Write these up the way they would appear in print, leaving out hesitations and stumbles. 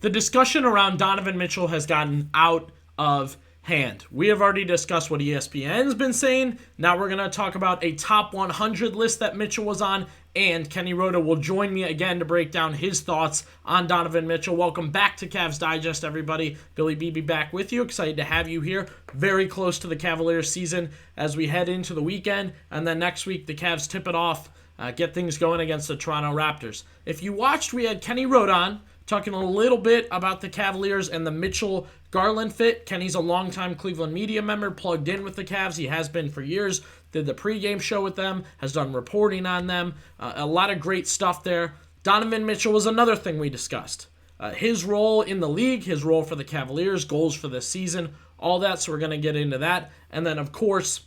The discussion around Donovan Mitchell has gotten out of hand. We have already discussed what ESPN's been saying. Now we're going to talk about a top 100 list that Mitchell was on, and Kenny Rhoda will join me again to break down his thoughts on Donovan Mitchell. Welcome back to Cavs Digest, everybody. Billy Beebe back with you. Excited to have you here. Very close to the Cavaliers season as we head into the weekend, and then next week the Cavs tip it off, get things going against the Toronto Raptors. If you watched, we had Kenny Rhoda on, talking a little bit about the Cavaliers and the Mitchell-Garland fit. Kenny's a longtime Cleveland media member, plugged in with the Cavs. He has been for years. Did the pregame show with them, has done reporting on them. A lot of great stuff there. Donovan Mitchell was another thing we discussed. His role in the league, his role for the Cavaliers, goals for this season, all that, so we're going to get into that. And then, of course,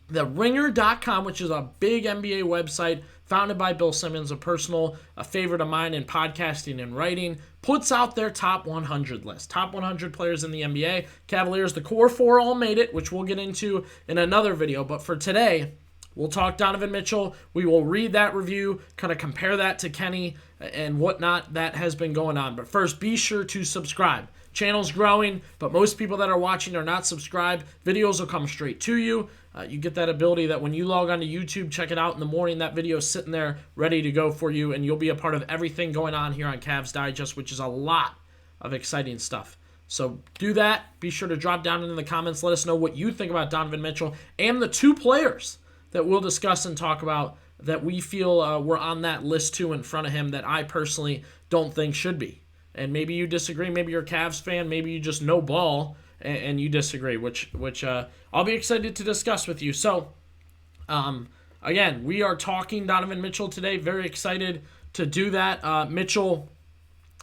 the Ringer.com, which is a big NBA website founded by Bill Simmons, a favorite of mine in podcasting and writing, puts out their top 100 list. Top 100 players in the NBA. Cavaliers, the core four all made it, which we'll get into in another video. But for today, we'll talk Donovan Mitchell. We will read that review, kind of compare that to Kenny and whatnot that has been going on. But first, be sure to subscribe. Channel's growing, but most people that are watching are not subscribed. Videos will come straight to you. You get that ability that when you log onto YouTube, check it out in the morning, that video is sitting there ready to go for you, and you'll be a part of everything going on here on Cavs Digest, which is a lot of exciting stuff. So do that. Be sure to drop down into the comments. Let us know what you think about Donovan Mitchell and the two players that we'll discuss and talk about that we feel were on that list too in front of him that I personally don't think should be. And maybe you disagree. Maybe you're a Cavs fan. Maybe you just know ball and you disagree, which I'll be excited to discuss with you. So, again, we are talking Donovan Mitchell today. Very excited to do that. Mitchell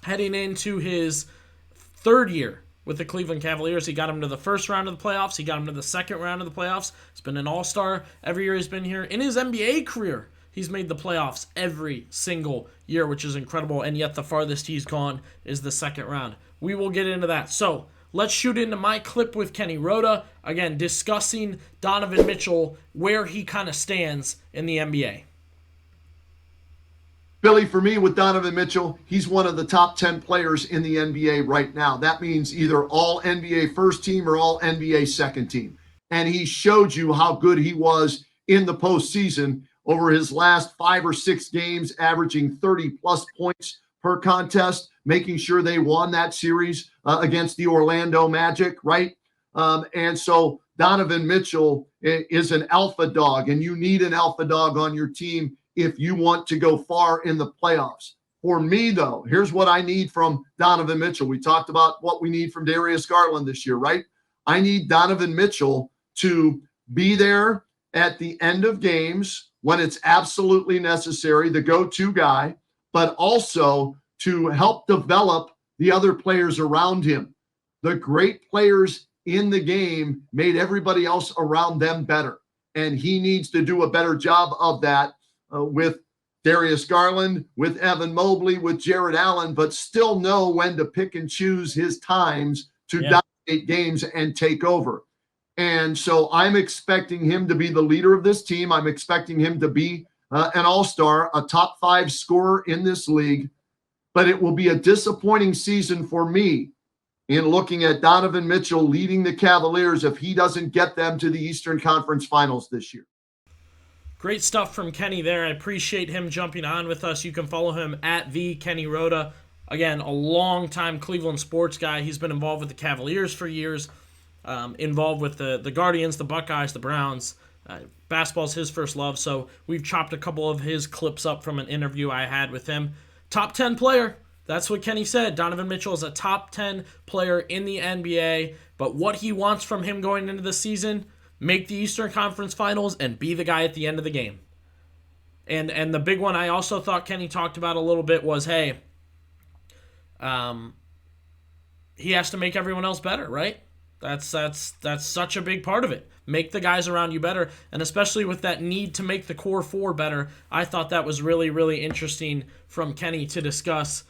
heading into his third year with the Cleveland Cavaliers. He got him to the first round of the playoffs. He got him to the second round of the playoffs. He's been an all-star every year he's been here. In his NBA career, he's made the playoffs every single year, which is incredible, and yet the farthest he's gone is the second round. We will get into that. So let's shoot into my clip with Kenny Rhoda, again, discussing Donovan Mitchell, where he kind of stands in the NBA. Billy, for me, with Donovan Mitchell, he's one of the top 10 players in the NBA right now. That means either all NBA first team or all NBA second team. And he showed you how good he was in the postseason over his last 5 or 6 games, averaging 30-plus points per contest, making sure they won that series against the Orlando Magic, right? And so Donovan Mitchell is an alpha dog, and you need an alpha dog on your team if you want to go far in the playoffs. For me, though, here's what I need from Donovan Mitchell. We talked about what we need from Darius Garland this year, right? I need Donovan Mitchell to be there at the end of games when it's absolutely necessary, the go-to guy, but also to help develop the other players around him. The great players in the game made everybody else around them better, and he needs to do a better job of that with Darius Garland, with Evan Mobley, with Jarrett Allen, but still know when to pick and choose his times to dominate games and take over. And so I'm expecting him to be the leader of this team. I'm expecting him to be an all-star, a top 5 scorer in this league. But it will be a disappointing season for me in looking at Donovan Mitchell leading the Cavaliers if he doesn't get them to the Eastern Conference Finals this year. Great stuff from Kenny there. I appreciate him jumping on with us. You can follow him at the Kenny Rhoda. Again, a long-time Cleveland sports guy. He's been involved with the Cavaliers for years, involved with the Guardians, the Buckeyes, the Browns. Basketball's his first love, so we've chopped a couple of his clips up from an interview I had with him. Top 10 player. That's what Kenny said. Donovan Mitchell is a top 10 player in the NBA, but what he wants from him going into the season, make the Eastern Conference Finals and be the guy at the end of the game. And the big one I also thought Kenny talked about a little bit was, hey, he has to make everyone else better, right? That's such a big part of it. Make the guys around you better, and especially with that need to make the core four better, I thought that was really, really interesting from Kenny to discuss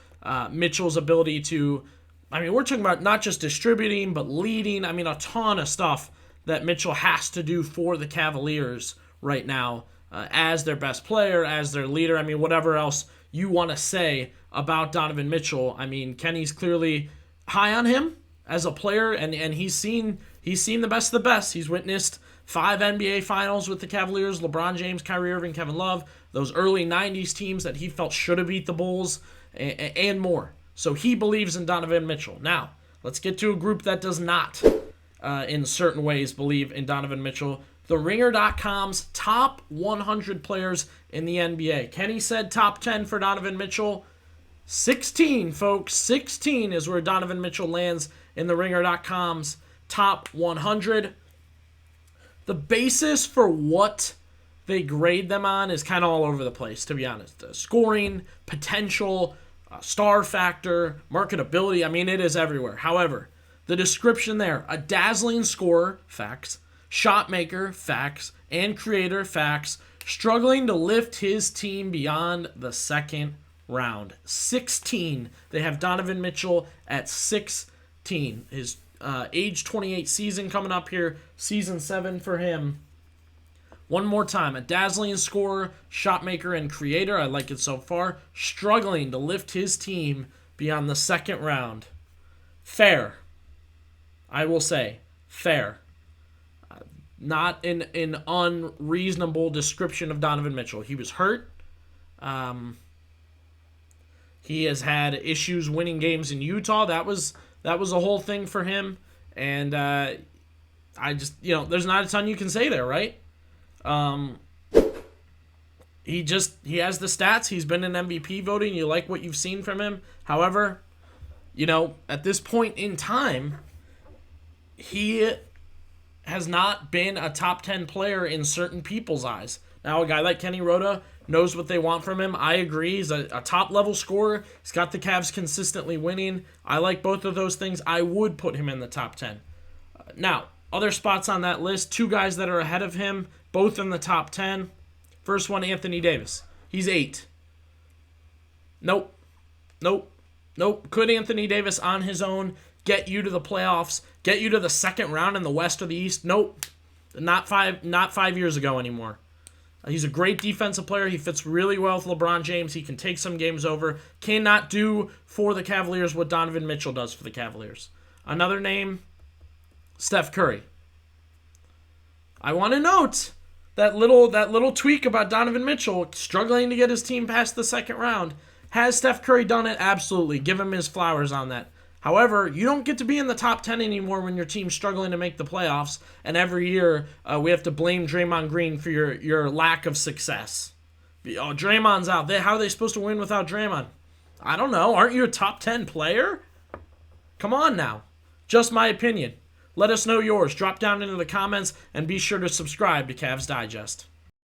Mitchell's ability to, we're talking about not just distributing, but leading, a ton of stuff that Mitchell has to do for the Cavaliers right now as their best player, as their leader, whatever else you want to say about Donovan Mitchell. I mean, Kenny's clearly high on him as a player, and he's seen the best of the best. He's witnessed 5 NBA Finals with the Cavaliers, LeBron James, Kyrie Irving, Kevin Love, those early 90s teams that he felt should have beat the Bulls, and more. So he believes in Donovan Mitchell. Now, let's get to a group that does not, in certain ways, believe in Donovan Mitchell. The Ringer.com's top 100 players in the NBA. Kenny said top 10 for Donovan Mitchell. 16, folks. 16 is where Donovan Mitchell lands in the Ringer.com's top 100. The basis for what they grade them on is kind of all over the place, to be honest. Scoring, potential, star factor, marketability. I mean, it is everywhere. However, the description there, a dazzling scorer, facts, shot maker, facts, and creator, facts, struggling to lift his team beyond the second round. 16. They have Donovan Mitchell at 16. His age 28 season coming up here, season 7 for him. One more time, a dazzling scorer, shot maker, and creator. I like it so far. Struggling to lift his team beyond the second round. Fair. I will say, fair. Not an unreasonable description of Donovan Mitchell. He was hurt. He has had issues winning games in Utah. That was a whole thing for him. And I just, there's not a ton you can say there, right? He has the stats. He's been in MVP voting. You like what you've seen from him. However, at this point in time, he has not been a top 10 player in certain people's eyes. Now, a guy like Kenny Rhoda knows what they want from him. I agree. He's a top-level scorer. He's got the Cavs consistently winning. I like both of those things. I would put him in the top 10. Now, other spots on that list, 2 guys that are ahead of him, both in the top 10. First one, Anthony Davis. He's 8. Nope. Could Anthony Davis on his own get you to the playoffs, get you to the second round in the West or the East? Nope. Not 5 years ago anymore. He's a great defensive player. He fits really well with LeBron James. He can take some games over. Cannot do for the Cavaliers what Donovan Mitchell does for the Cavaliers. Another name, Steph Curry. I want to note that little tweak about Donovan Mitchell struggling to get his team past the second round. Has Steph Curry done it? Absolutely. Give him his flowers on that. However, you don't get to be in the top 10 anymore when your team's struggling to make the playoffs, and every year we have to blame Draymond Green for your lack of success. Oh, Draymond's out. How are they supposed to win without Draymond? I don't know. Aren't you a top 10 player? Come on now. Just my opinion. Let us know yours. Drop down into the comments, and be sure to subscribe to Cavs Digest.